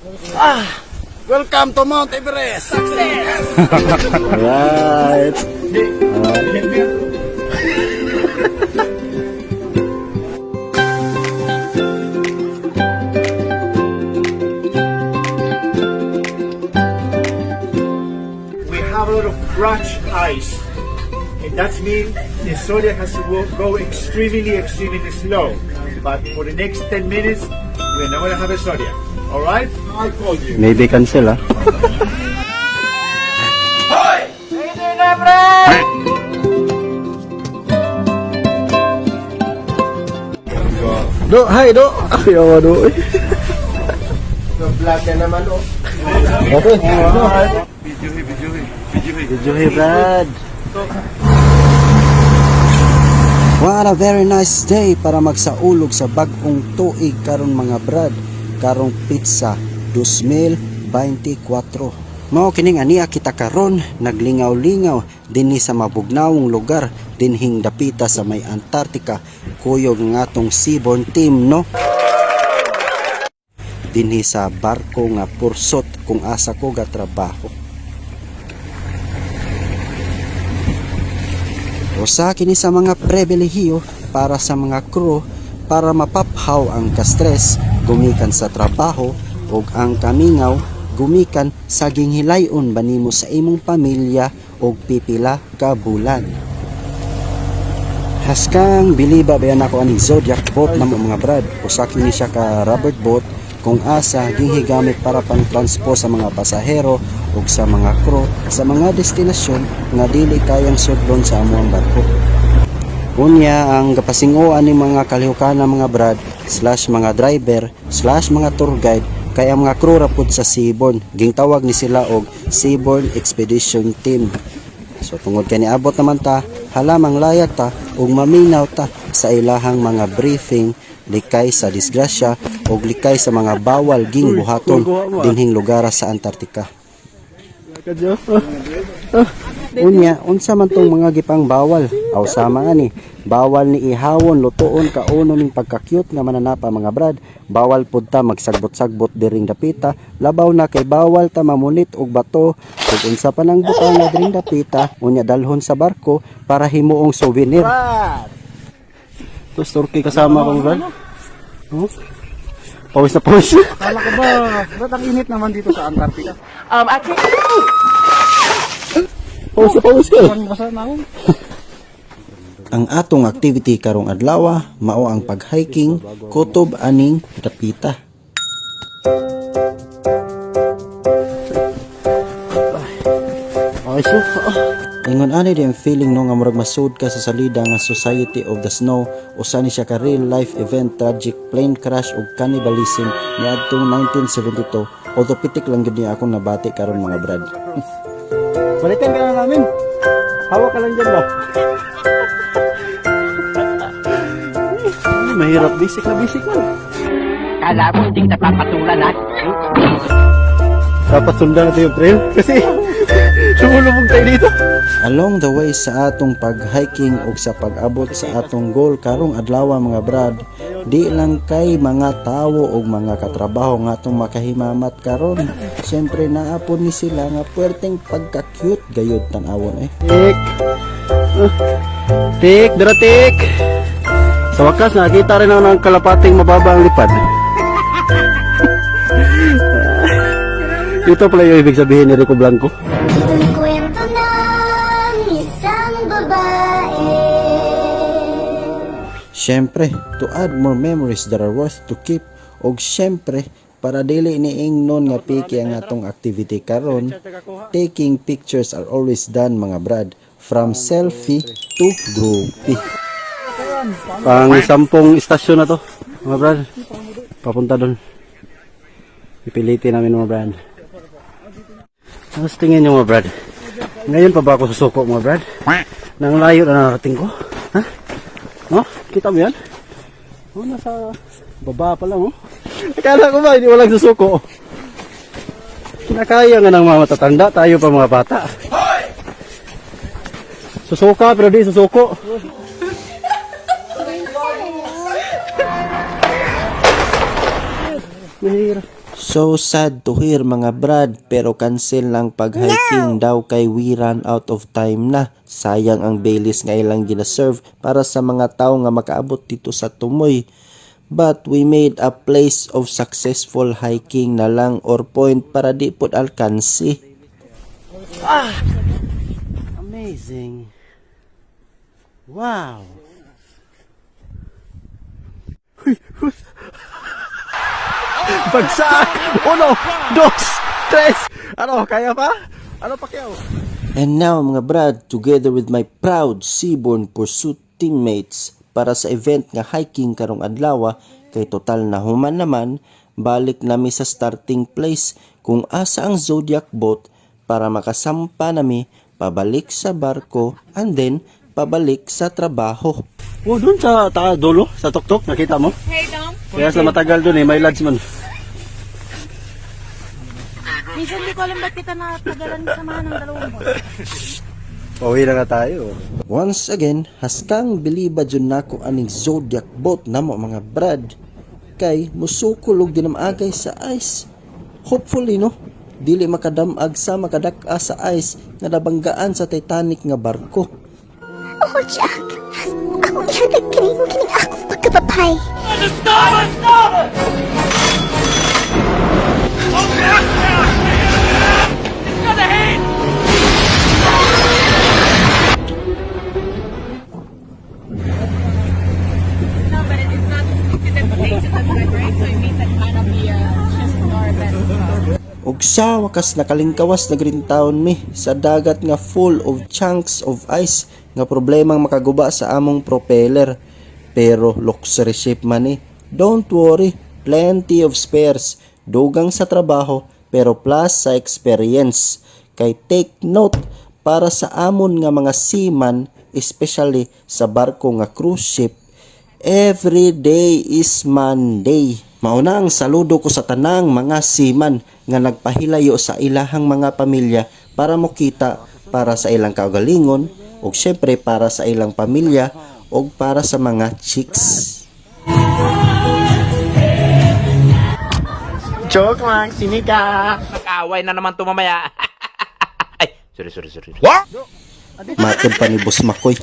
Welcome to Mount Everest. Success. Right. We have a lot of crunch ice, and that means the zodiac has to go extremely slow. But for the next 10 minutes, we're not going to have a zodiac. All right? I called you. Maybe cancel ah. Do, hi do. Ayaw do. Vlog ka naman, oh. Okay. Videohi, Brad. What a very nice day para magsaulog sa bag-ong tuig karon mga Brad. Karong pizza 2024. Mao kining ania kita karon naglingaw-lingaw dinhi sa mabugnawong lugar dinhing dapita sa may Antarctica kuyog nga atong seaborne team no. Dinhi sa barko nga pursot kung asa ko ga trabaho. Usa kini sa mga pribilehiyo para sa mga crew para mapaphaw ang ka-stress gumikan sa trabaho ug ang kamingaw gumikan sa ginghilayon banimo sa imong pamilya ug pipila ka bulan. Haskang biliba bayan ako aning Zodiac boat namo mga Brad. Usa kini siya ka rubber boat kung asa ginghigamit para pang-transport sa mga pasahero ug sa mga crew sa mga destinasyon nga dili kayang sudlon sa amuang barko. Unya ang kapasinguan ni mga kalihukana mga Brad / mga driver / mga tour guide kay ang mga crew rapod sa seaborne gingtawag ni sila og Seaborne Expedition Team. So tungod kay niabot naman ta halamang layag ta ug maminaw ta sa ilahang mga briefing likay sa disgrasya ug likay sa mga bawal ging buhaton dinhing lugar sa Antarctica. Unya, unsa man tong mga gipang bawal? Aw sama ani, bawal ni ihawon lutuon kauno ning pagka-cute nga mananapa mga Brad. Bawal pud ta magsagbot-sagbot diring dapita, labaw na kay bawal ta mamunit og bato ug unsa pa nang butang nga diring dapita, unya dalhon sa barko para himuong souvenir. To storky kasama ko Brad. Oh. Pawis na pawis. Kala ko ba, ba't ang init naman dito sa Antarctica? Pawis ka. Basa na ako. Ang atong activity karong adlaw mao ang pag-hiking kutob aning dapita. Ay sus. Ingon ani di ang feeling no nga murag masud ka sa salida nga Society of the Snow usa ni siya ka real life event tragic plane crash ug cannibalism niadtong 1972 although pitik lang gid niya akong nabati karon mga Brad. Balikan ka na namin. Hawak ka lang dyan ba? Mahirap basic na. Kala mo hindi kita papatulan ha? Dapat sundan natin yung trail kasi sumulubog tayo dito. Along the way sa atong pag-hiking ug sa pag-abot sa atong goal karong adlaw mga Brad, di lang kay mga tawo ug mga katrabaho nga atong makahimamat karon. Siyempre naapon ni sila nga puwerteng pagka-cute gayud tan-awon Tik, daratik. Sa wakas nakita rin ako ng kalapating mababa ang lipad. Ito pala yung ibig sabihin ni Rico Blanco. Ang kwento ng isang babae. Siyempre, to add more memories that are worth to keep, og siyempre, para dili niingnon nga piki ang atong activity karon, taking pictures are always done mga Brad, from selfie to groupie. Pang 10 istasyon na to, mga Brad. Papunta doon. Ipilitin namin mga Brad. Tapos tingin nyo mga Brad. Ngayon pa ba ako susuko mga Brad? Nang layo na narating ko. Ha? No? Kita mo yan? Oh, nasa baba pa lang oh. Akala ko ba hindi walang susuko? Kinakaya nga ng mga matatanda. Tayo pa mga bata. Susuka pero di susuko. Mahirap. So sad to hear mga brad, pero cancel lang pag-hiking daw kay we ran out of time na. Sayang ang Baileys nga ilang gina-serve para sa mga tao nga makaabot dito sa Tumoy. But we made a place of successful hiking na lang or point para di pod alkansi. Amazing. Wow. Bagsak! 1, 2, 3! Ano, kaya pa? Ano pa kayo? And now mga brad, together with my proud Seaborn Pursuit teammates para sa event nga hiking karong adlaw, kay total na human naman, balik nami sa starting place kung asa ang Zodiac boat para makasampa nami pabalik sa barko and then pabalik sa trabaho. Oh, dun sa dulo, sa tuktok, nakita mo? Hey, Dom. Kaya sa matagal dun may lads man. Minsan di ko alam ba't kita natagalan sa mga ng dalawang buwan. Pauwi na nga tayo. Once again, haskang biliba dyan nako aning Zodiac boat na mo mga brad. Kay musukulog din ang agay sa ice. Hopefully no, dili makadamag sa makadaka sa ice na nabanggaan sa Titanic nga barko. Oh, Jack. Akong ihatag kining akong pagkababay. No, but it is not considered related to the right? So it means that it might not be just normal. Ug sa wakas nakalingkawas na green town mi sa dagat nga full of chunks of ice nga problemang makaguba sa among propeller. Pero luxury ship man eh. Don't worry, plenty of spares. Dugang sa trabaho pero plus sa experience. Kay take note para sa amon nga mga seaman, especially sa barko nga cruise ship, every day is Monday. Mauna ang saludo ko sa tanang mga seaman nga nagpahilayo sa ilahang mga pamilya para mokita para sa ilang kaugalingon ug syempre para sa ilang pamilya ug para sa mga chicks. Joke lang, sinika. Nag-away na naman to mamaya. Ay, sorry. Matod pa ni Boss Makoy.